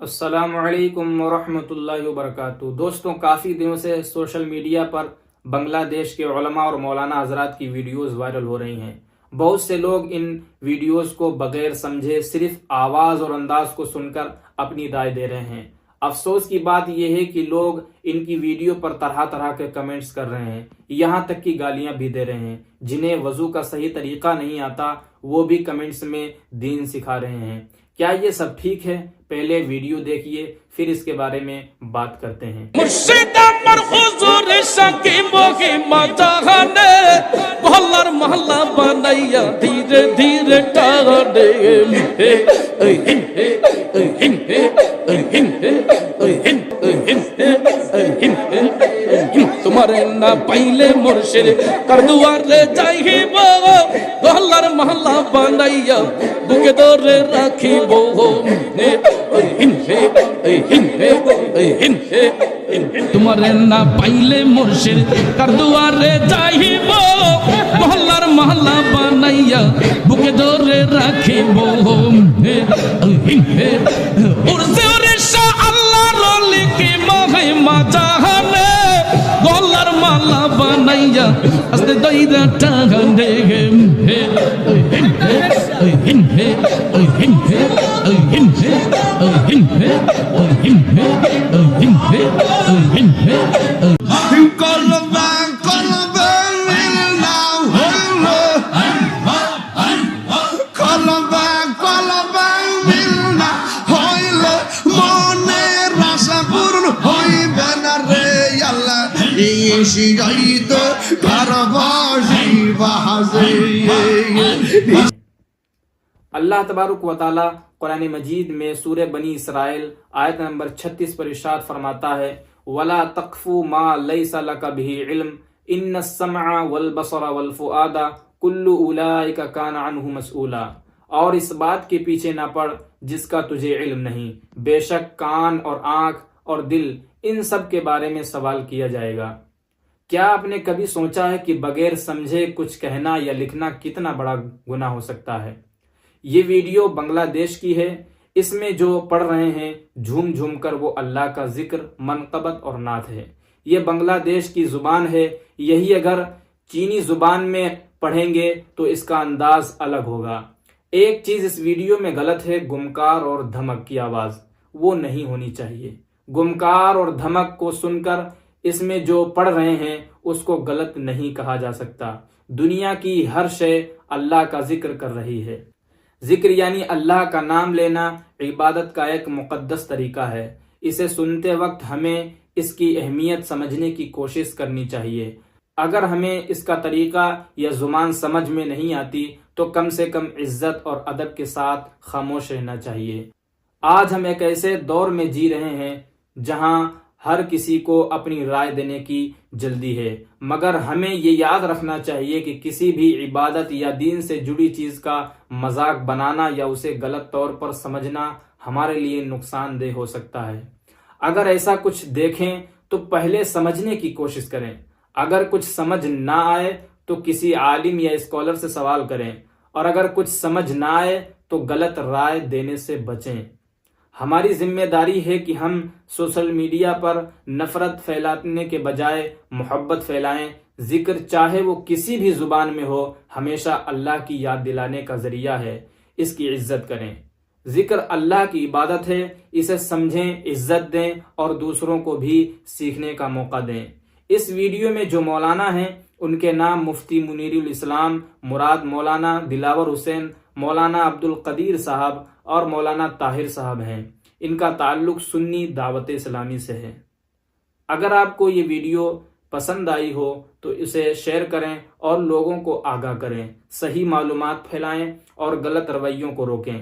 السلام علیکم ورحمۃ اللہ وبرکاتہ۔ دوستوں، کافی دنوں سے سوشل میڈیا پر بنگلہ دیش کے علماء اور مولانا حضرات کی ویڈیوز وائرل ہو رہی ہیں۔ بہت سے لوگ ان ویڈیوز کو بغیر سمجھے صرف آواز اور انداز کو سن کر اپنی رائے دے رہے ہیں۔ افسوس کی بات یہ ہے کہ لوگ ان کی ویڈیو پر طرح طرح کے کمنٹس کر رہے ہیں، یہاں تک کہ گالیاں بھی دے رہے ہیں۔ جنہیں وضو کا صحیح طریقہ نہیں آتا وہ بھی کمنٹس میں دین سکھا رہے ہیں۔ کیا یہ سب ٹھیک ہے؟ پہلے ویڈیو دیکھیے، پھر اس کے بارے میں بات کرتے ہیں۔ مرشد پر حضور شکی موگی مجاہنے بھلر محلہ بنایا دھیرے دھیرے ٹانے تمہارے نہ پہلے مرشد کر دوارے جائی وہ بھلر محلہ بنایا بکے دورے رکھی وہ تمہارے نہ پہلے مرشد کر دوارے جائی وہ محلر محلہ بنایا بکے دورے رکھی وہ ارزے ورشا اللہ رولی کی مہمہ جہانے گولر محلہ بنایا استے دائرہ ٹھانے اللہ تبارک و تعالی قرآن مجید میں سورہ بنی اسرائیل آیت نمبر 36 پر ارشاد فرماتا ہے وَلَا تَقْفُ مَا لَيْسَ لَكَ بِهِ عِلْمٍ إِنَّ السَّمْعَ وَالْبَصَرَ وَالْفُؤَادَ كُلُّ أُولَئِكَ كَانَ عَنْهُ مسؤولا۔ اور اس بات کے پیچھے نہ پڑ جس کا تجھے علم نہیں، بے شک کان اور آنکھ اور دل ان سب کے بارے میں سوال کیا جائے گا۔ کیا آپ نے کبھی سوچا ہے کہ بغیر سمجھے کچھ کہنا یا لکھنا کتنا بڑا گناہ ہو سکتا ہے؟ یہ ویڈیو بنگلہ دیش کی ہے۔ اس میں جو پڑھ رہے ہیں جھوم جھوم کر وہ اللہ کا ذکر، منقبت اور نعت ہے۔ یہ بنگلہ دیش کی زبان ہے، یہی اگر چینی زبان میں پڑھیں گے تو اس کا انداز الگ ہوگا۔ ایک چیز اس ویڈیو میں غلط ہے، گمکار اور دھمک کی آواز وہ نہیں ہونی چاہیے۔ گمکار اور دھمک کو سن کر اس میں جو پڑھ رہے ہیں اس کو غلط نہیں کہا جا سکتا۔ دنیا کی ہر شے اللہ کا ذکر کر رہی ہے۔ ذکر یعنی اللہ کا نام لینا عبادت کا ایک مقدس طریقہ ہے۔ اسے سنتے وقت ہمیں اس کی اہمیت سمجھنے کی کوشش کرنی چاہیے۔ اگر ہمیں اس کا طریقہ یا زبان سمجھ میں نہیں آتی تو کم سے کم عزت اور ادب کے ساتھ خاموش رہنا چاہیے۔ آج ہم ایک ایسے دور میں جی رہے ہیں جہاں ہر کسی کو اپنی رائے دینے کی جلدی ہے، مگر ہمیں یہ یاد رکھنا چاہیے کہ کسی بھی عبادت یا دین سے جڑی چیز کا مذاق بنانا یا اسے غلط طور پر سمجھنا ہمارے لیے نقصان دہ ہو سکتا ہے۔ اگر ایسا کچھ دیکھیں تو پہلے سمجھنے کی کوشش کریں۔ اگر کچھ سمجھ نہ آئے تو کسی عالم یا اسکالر سے سوال کریں، اور اگر کچھ سمجھ نہ آئے تو غلط رائے دینے سے بچیں۔ ہماری ذمہ داری ہے کہ ہم سوشل میڈیا پر نفرت پھیلانے کے بجائے محبت پھیلائیں۔ ذکر چاہے وہ کسی بھی زبان میں ہو ہمیشہ اللہ کی یاد دلانے کا ذریعہ ہے، اس کی عزت کریں۔ ذکر اللہ کی عبادت ہے، اسے سمجھیں، عزت دیں اور دوسروں کو بھی سیکھنے کا موقع دیں۔ اس ویڈیو میں جو مولانا ہیں ان کے نام مفتی منیر الاسلام مراد مولانا دلاور حسین، مولانا عبد القدیر صاحب اور مولانا طاہر صاحب ہیں۔ ان کا تعلق سنی دعوت اسلامی سے ہے۔ اگر آپ کو یہ ویڈیو پسند آئی ہو تو اسے شیئر کریں اور لوگوں کو آگاہ کریں، صحیح معلومات پھیلائیں اور غلط رویوں کو روکیں۔